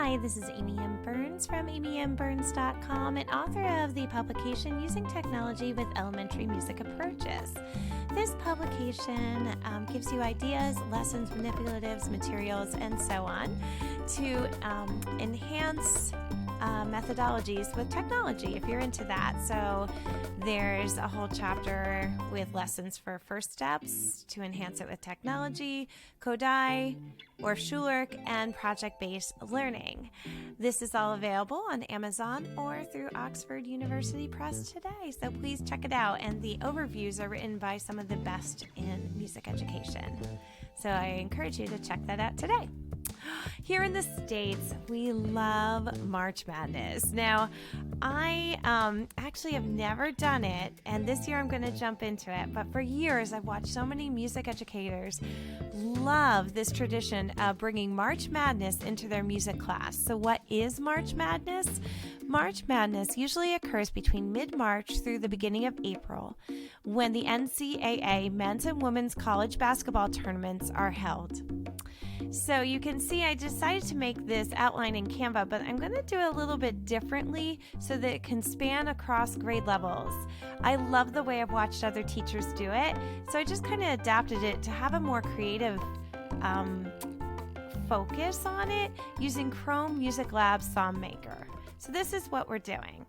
Hi, this is Amy M. Burns from amymburns.com and author of the publication Using Technology with Elementary Music Approaches. This publication gives you ideas, lessons, manipulatives, materials, and so on to enhance methodologies with technology if you're into that. So there's a whole chapter with lessons for first steps to enhance it with technology, Kodai, or Schulwerk, and project-based learning. This is all available on Amazon or through Oxford University Press today, so please check it out. And the overviews are written by some of the best in music education. So I encourage you to check that out today. Here in the States, we love March Madness. Now, I actually have never done it, and this year I'm going to jump into it. But for years, I've watched so many music educators love this tradition of bringing March Madness into their music class. So what is March Madness? March Madness usually occurs between mid-March through the beginning of April, when the NCAA men's and women's college basketball tournaments are held. So you can see I decided to make this outline in Canva, but I'm going to do it a little bit differently so that it can span across grade levels. I love the way I've watched other teachers do it, so I just kind of adapted it to have a more creative focus on it using Chrome Music Lab SongMaker. So this is what we're doing.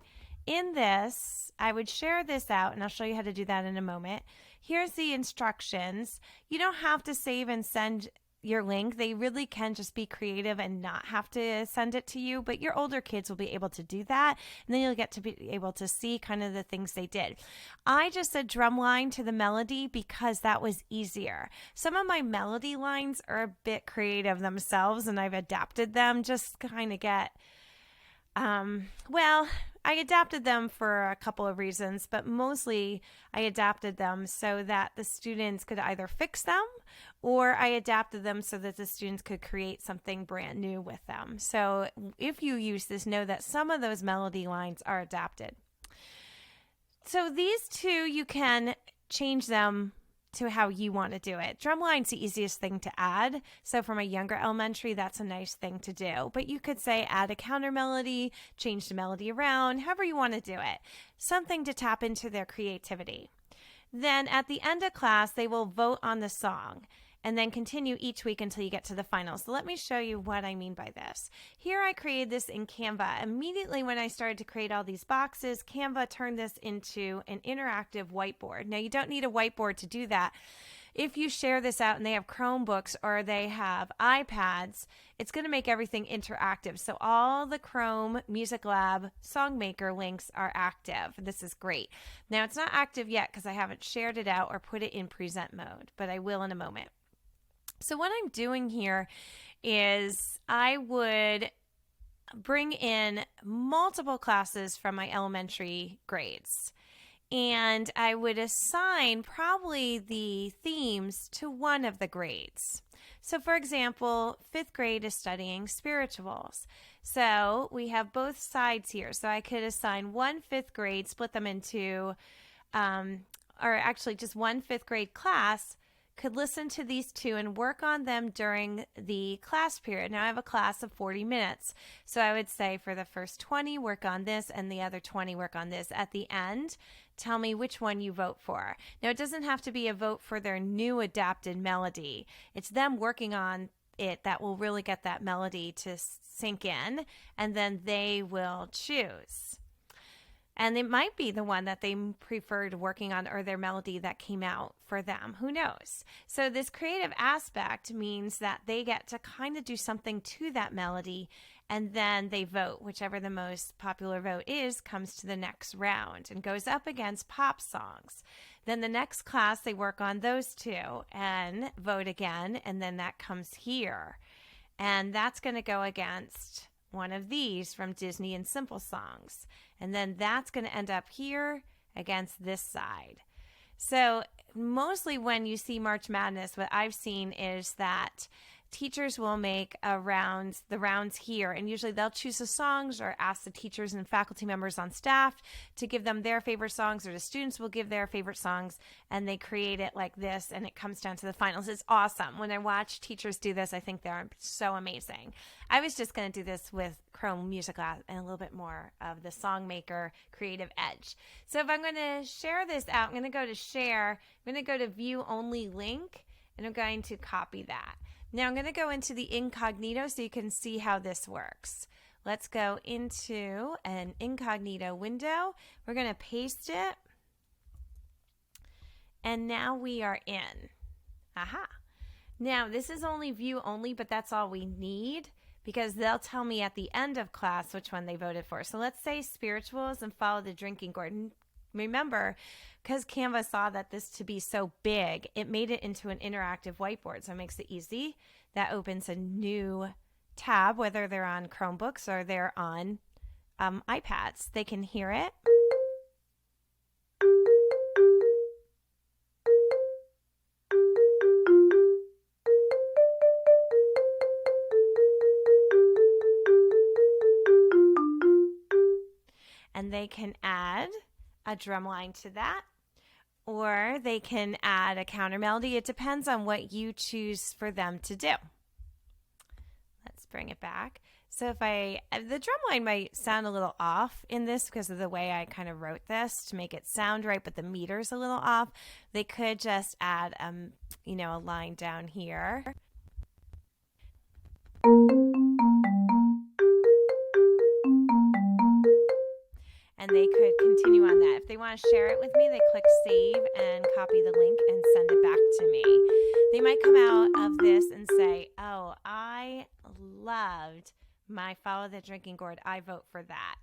In this, I would share this out, and I'll show you how to do that in a moment. Here's the instructions. You don't have to save and send your link. They really can just be creative and not have to send it to you, but your older kids will be able to do that, and then you'll get to be able to see kind of the things they did. I just said drum line to the melody because that was easier. Some of my melody lines are a bit creative themselves, and I've adapted them just to kind of get I adapted them for a couple of reasons, but mostly I adapted them so that the students could either fix them, or I adapted them so that the students could create something brand new with them. So if you use this, know that some of those melody lines are adapted. So these two, you can change them to how you want to do it. Drumline's the easiest thing to add. So for my younger elementary, that's a nice thing to do. But you could say add a counter melody, change the melody around, however you want to do it. Something to tap into their creativity. Then at the end of class, they will vote on the song and then continue each week until you get to the final. So let me show you what I mean by this. Here I created this in Canva. Immediately when I started to create all these boxes, Canva turned this into an interactive whiteboard. Now you don't need a whiteboard to do that. If you share this out and they have Chromebooks or they have iPads, it's going to make everything interactive. So all the Chrome Music Lab SongMaker links are active. This is great. Now it's not active yet because I haven't shared it out or put it in present mode, but I will in a moment. So what I'm doing here is I would bring in multiple classes from my elementary grades, and I would assign probably the themes to one of the grades. So for example, 5th grade is studying spirituals. So we have both sides here. So I could assign one 5th grade, split them into, or actually just one 5th grade class could listen to these two and work on them during the class period. Now I have a class of 40 minutes. So I would say for the first 20, work on this, and the other 20, work on this. At the end, tell me which one you vote for. Now it doesn't have to be a vote for their new adapted melody. It's them working on it that will really get that melody to sink in, and then they will choose. And it might be the one that they preferred working on, or their melody that came out for them. Who knows? So this creative aspect means that they get to kind of do something to that melody, and then they vote. Whichever the most popular vote is comes to the next round and goes up against pop songs. Then the next class, they work on those two and vote again, and then that comes here. And that's going to go against one of these from Disney and Simple Songs. And then that's going to end up here against this side. So mostly when you see March Madness, what I've seen is that teachers will make the rounds here, and usually they'll choose the songs or ask the teachers and faculty members on staff to give them their favorite songs, or the students will give their favorite songs, and they create it like this, and it comes down to the finals. It's awesome. When I watch teachers do this, I think they're so amazing. I was just going to do this with Chrome Music Lab and a little bit more of the Songmaker creative edge. So if I'm going to share this out, I'm going to go to share, I'm going to go to view only link, and I'm going to copy that. Now I'm going to go into the incognito so you can see how this works. Let's go into an incognito window. We're going to paste it. And now we are in. Aha. Now this is only view only, but that's all we need because they'll tell me at the end of class which one they voted for. So let's say spirituals and follow the drinking gourd. Remember, because Canva saw that this to be so big, it made it into an interactive whiteboard. So it makes it easy. That opens a new tab, whether they're on Chromebooks or they're on iPads. They can hear it. And they can add a drum line to that, or they can add a counter melody. It depends on what you choose for them to do. Let's bring it back. So if the drum line might sound a little off in this because of the way I kind of wrote this to make it sound right, but the meter's a little off. They could just add, a line down here. And they could continue on that. If they want to share it with me, they click save and copy the link and send it back to me. They might come out of this and say, oh, I loved my Follow the Drinking Gourd. I vote for that.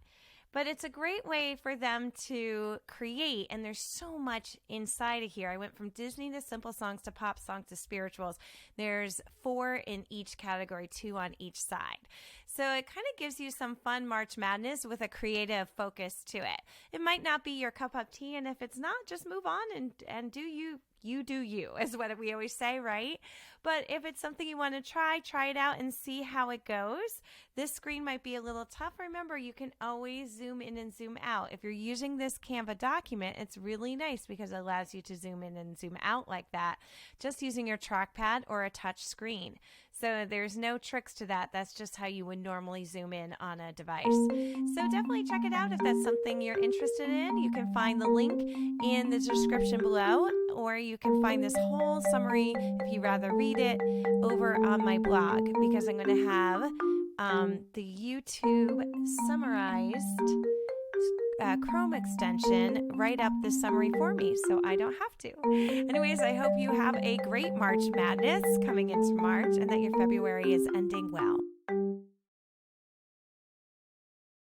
But it's a great way for them to create, and there's so much inside of here. I went from Disney to simple songs to pop songs to spirituals. There's 4 in each category, 2 on each side. So it kind of gives you some fun March Madness with a creative focus to it. It might not be your cup of tea, and if it's not, just move on and do you do you, is what we always say, right? But if it's something you want to try it out and see how it goes. This screen might be a little tough. Remember, you can always zoom in and zoom out. If you're using this Canva document, it's really nice because it allows you to zoom in and zoom out like that, just using your trackpad or a touch screen. So there's no tricks to that. That's just how you would normally zoom in on a device. So definitely check it out if that's something you're interested in. You can find the link in the description below, or you can find this whole summary, if you rather read it, over on my blog, because I'm going to have the YouTube summarized Chrome extension write up the summary for me, so I don't have to. Anyways, I hope you have a great March Madness coming into March and that your February is ending well.